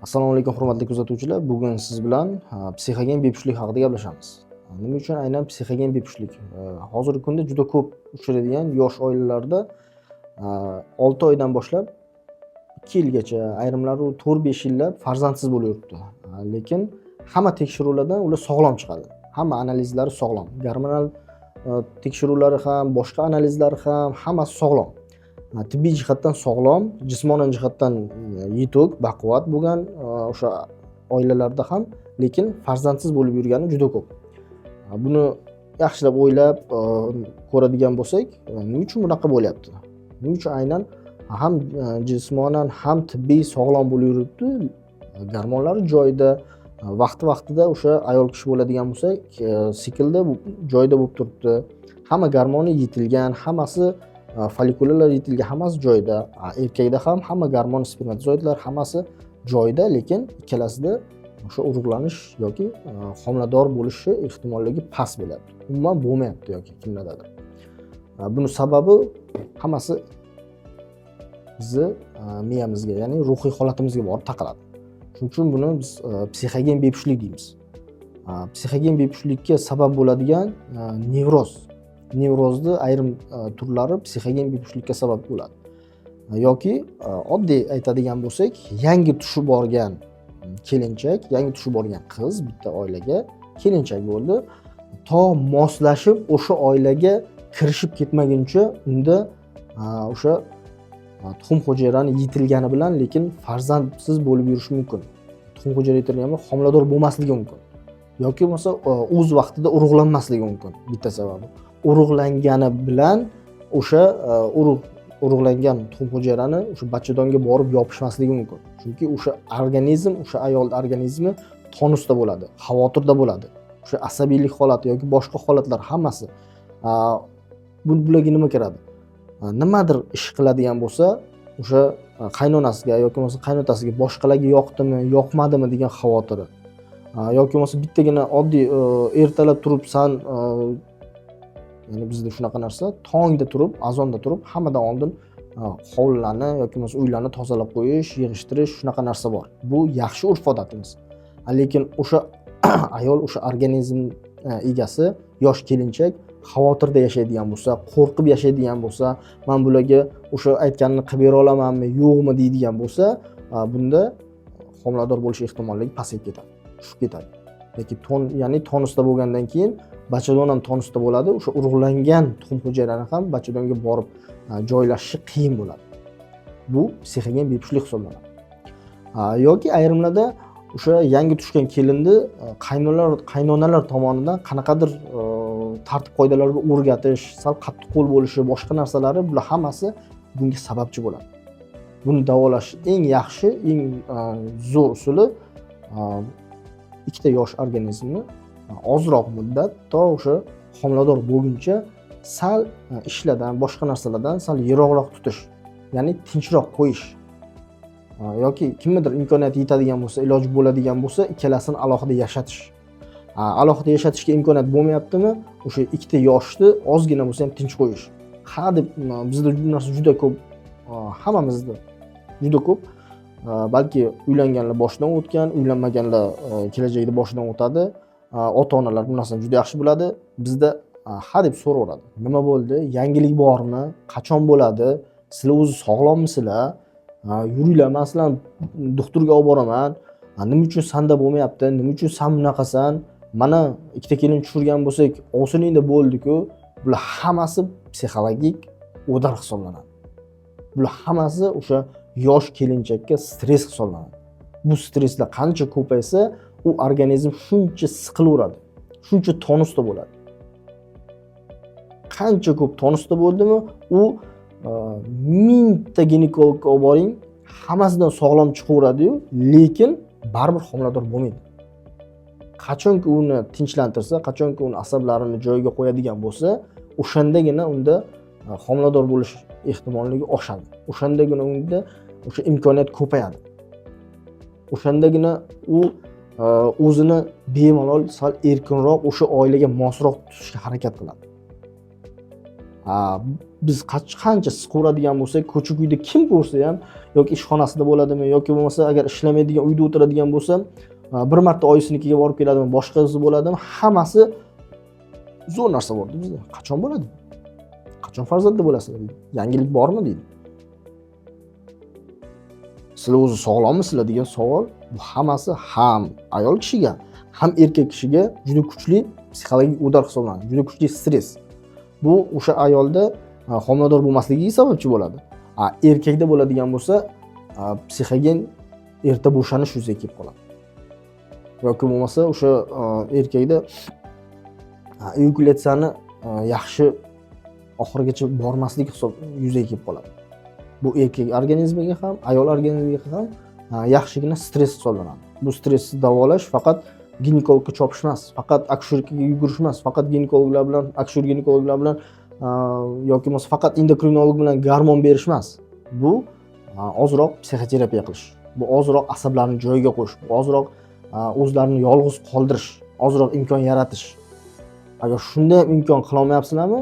Assalomu alaykum hurmatli kuzatuvchilar. Bugun siz bilan psixogen bepushtlik haqida gaplashamiz. Nima uchun aynan psixogen bepushtlik? Hozirgi kunda juda ko'p uchraydigan yosh oilalarda 6 oydan boshlab 2 yilgacha, ayrimlari 4-5 yillab farzandsiz bo'lib yuribdi. Lekin hamma tekshiruvlardan ular sog'lom chiqadi. Hamma analizlari sog'lom. Gormonal tekshiruvlari ham, boshqa analizlari ham hammasi sog'lom. Tibbiy jihatdan sog'lom, jismonan jihatdan yetuk, baquvvat bo'lgan o'sha oilalarda ham, lekin farzandsiz bo'lib yurgani juda ko'p. Buni yaxshilab o'ylab ko'radigan bo'lsak, nima uchun bunaqa bo'lyapti? Nima uchun aynan ham jismonan ham tibbiy sog'lom bo'lib yuribdi, gormonlari joyida, vaqti-vaqtida o'sha ayol kishi bo'ladigan bo'lsak, siklda joyida bo'lib turibdi. Hamma gormoni yetilgan, hammasi follikullar yetilgan, hammasi joyida. Erkakda ham hamma gormon, spermatozoidlar hammasi joyida, lekin ikkalasida o'sha urug'lanish yoki homilador bo'lishi ehtimolligi past bo'lyapti. Umuman bo'lmayapti yoki kimlardadir. Buni sababi hammasi bizni miyamizga, ya'ni ruhiy holatimizga borib taqaladi. Shuning uchun buni biz psixogen bepushtlik deymiz. Psixogen bepushtlikka sabab bo'ladigan nevrozni ayrim turlari psixogen bepushtlikka sabab bo'ladi. Yoki oddiy aytadigan bo'lsak, yangi tushib borgan kelinchak, yangi tushib borgan qiz bitta oilaga kelinchak bo'ldi. To moslashib o'sha oilaga kirishib ketmaguncha unda o'sha tuxum hujayrani yetilgani bilan, lekin farzandsiz bo'lib yurishi mumkin. Tuxum hujayra yetilgani homilador bo'lmasligi mumkin. Yoki bo'lmasa o'z vaqtida urug'lanmasligi mumkin. Bitta sababi. Urug'langani bilan o'sha urug'langan tuxum hujayrani o'sha bachadonga borib yopishmasligi mumkin. Chunki o'sha organizm, o'sha ayol organizmi tonusda bo'ladi, xavotirda bo'ladi. O'sha asabiylik holati yoki boshqa holatlar hammasi bularga nima kiradi? Nimadir ish qiladigan bo'lsa, o'sha qaynonasiga yoki bo'lmasa qaynotasiga boshqalarga yoqdimi, yoqmadimi degan xavotiri. Yoki bo'lmasa bittagina oddiy ertalab turibsan, ya'ni bizda shunaqa narsa, tongda turib, azonda turib, hammadan oldin hovlilarni yoki bo'lmasa uylarni tozalab qo'yish, yig'ishtirish, shunaqa narsa bor. Bu yaxshi urf-odatimiz. Lekin o'sha ayol, o'sha organizm egasi, yosh kelinchak xavotirda yashaydigan bo'lsa, qo'rqib yashaydigan bo'lsa, men bularga o'sha aytganini qilib bera olamanmi, yo'qmi deydigan bo'lsa, bunda homilador bo'lish ehtimolligi pasayib ketadi, tushib ketadi. Lekin ya'ni tonusda bo'lgandan keyin bachadon ham tonusda bo'ladi. O'sha urug'langan tuxum hujayrani ham bachadonga borib joylashishi qiyin bo'ladi. Bu psixogen bepushtlik hisoblanadi. Yoki ayrimlarda o'sha yangi tushgan kelinni qaynonalar tomonidan qanaqadir tartib qoidalarga o'rgatish, sal qattiq qo'l bo'lishi, boshqa narsalari, bular hammasi bunga sababchi bo'ladi. Buni davolash eng yaxshi, eng zo'r usuli ikkita yosh organizmni ozroq muddat to o'sha homilador bo'lguncha sal ishlardan, boshqa narsalardan sal yiroqroq tutish, ya'ni tinchroq qo'yish. Yoki kimnidir imkoniyati yetadigan bo'lsa, iloji bo'ladigan bo'lsa, ikkalasini alohida yashatish. Alohida yashatishga imkoniyat bo'lmayaptimi, o'sha ikkita yoshni ozgina bo'lsa ham tinch qo'yish. Deb bizda bu narsa juda ko'p, hammamizda juda ko'p. Balki uylanganlar boshidan o'tgan, uylanmaganlar kelajakda boshidan o'tadi. Ota-onalar bu narsani juda yaxshi biladi. Bizda deb so'raveradi. Nima bo'ldi? Yangilik bormi? Qachon bo'ladi? Sizlar o'zi sog'lommisizlar? Yuringlar, men sizlarni doktorga olib boraman. Nima uchun sanda bo'lmayapti? Nima uchun sen bunaqasan? Mana ikkita kelin tushirgan bo'lsak, ovsiningda bo'ldi-ku. Bular hammasi psixologik o'dar hisoblanadi. Bular hammasi o'sha yosh kelinchakka stress hisoblanadi. Bu stresslar qancha ko'paysa, u organizm shuncha siqilaveradi, shuncha tonusda bo'ladi. Qancha ko'p tonusda bo'ldimi, u 1000 ta ginekologga olib boring, hammasidan sog'lom chiqaveradi-yu, lekin baribir homilador bo'lmaydi. Qachonki uni tinchlantirsa, qachonki uni asablarini joyiga qo'yadigan bo'lsa, o'shandagina unda homilador bo'lish ehtimolligi oshadi. O'shandagina unda o'sha imkoniyat ko'payadi. O'shandagina u o'zini bemalol sal erkinroq o'sha oilaga mosroq tutishga harakat qiladi. biz qancha siz ko'radigan bo'lsak, ko'cha-kuyda kim ko'rsa ham yoki ishxonasida bo'ladimi yoki bo'lmasa agar ishlamaydigan uyda o'tiradigan bo'lsa, bir marta oyisinikiga borib keladimi, boshqasi bo'ladimi, hammasi zo'r narsa bor bizda. Qachon bo'ladi? Qachon farzandli bo'lasizlar deydi. Yangilik bormi deydi. Sizlar o'zi sog'lommisizlar degan savol, bu hammasi ham ayol kishiga, ham erkak kishiga juda kuchli psixologik udar hisoblanadi. Juda kuchli stress. Bu o'sha ayolda homilador bo'lmasligiga sababchi bo'ladi. Erkakda bo'ladigan bo'lsa, psixogen erta bo'shanish yuzaga kelib qoladi. Yoki bo'lmasa o'sha erkakda eyakulyatsiyani yaxshi oxirigacha bormaslik yuzaga kelib qoladi. Bu erkak organizmiga ham, ayol organizmiga ham yaxshigina stress hisoblanadi. Bu stressni davolash faqat ginekologga chopish emas, faqat akusherkaga yugurish emas, faqat ginekologlar bilan, akusher ginekologlar bilan yoki bo'lmasa faqat endokrinolog bilan gormon berish emas. Bu ozroq psixoterapiya qilish. Bu ozroq asablarni joyiga qo'yish, bu ozroq o'zlarini yolg'iz qoldirish, ozroq imkon yaratish. Agar shunday imkon qila olmayapsizlarmi,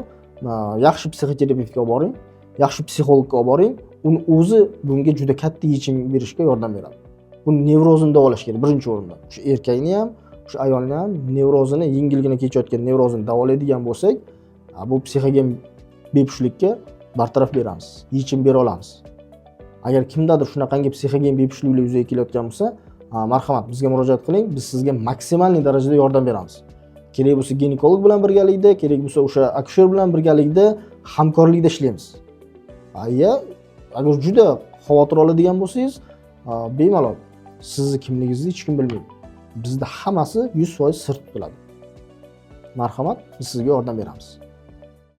yaxshi psixoterapevtga olib boring, yaxshi psixologga olib boring. Uni o'zi bunga juda katta yechim berishga yordam beradi. Buni nevrozini davolash kerak birinchi o'rinda. O'sha erkakni ham, o'sha ayolni ham nevrozini, yengilgina kechayotgan nevrozini davolaydigan bo'lsak, bu psixogen bepushtlikka bartaraf beramiz, yechim bera olamiz. Agar kimdadir shunaqangi psixogen bepushtliklar yuzaga kelayotgan bo'lsa, marhamat bizga murojaat qiling, biz sizga maksimalniy darajada yordam beramiz. Kerak bo'lsa ginekolog bilan birgalikda, kerak bo'lsa o'sha akusher bilan birgalikda hamkorlikda ishlaymiz. Agar juda xavotir oladigan bo'lsangiz, bemalol sizni kimligingizni hech kim bilmaydi. Bizda hammasi 100% sir tutiladi. Marhamat, biz sizga yordam beramiz.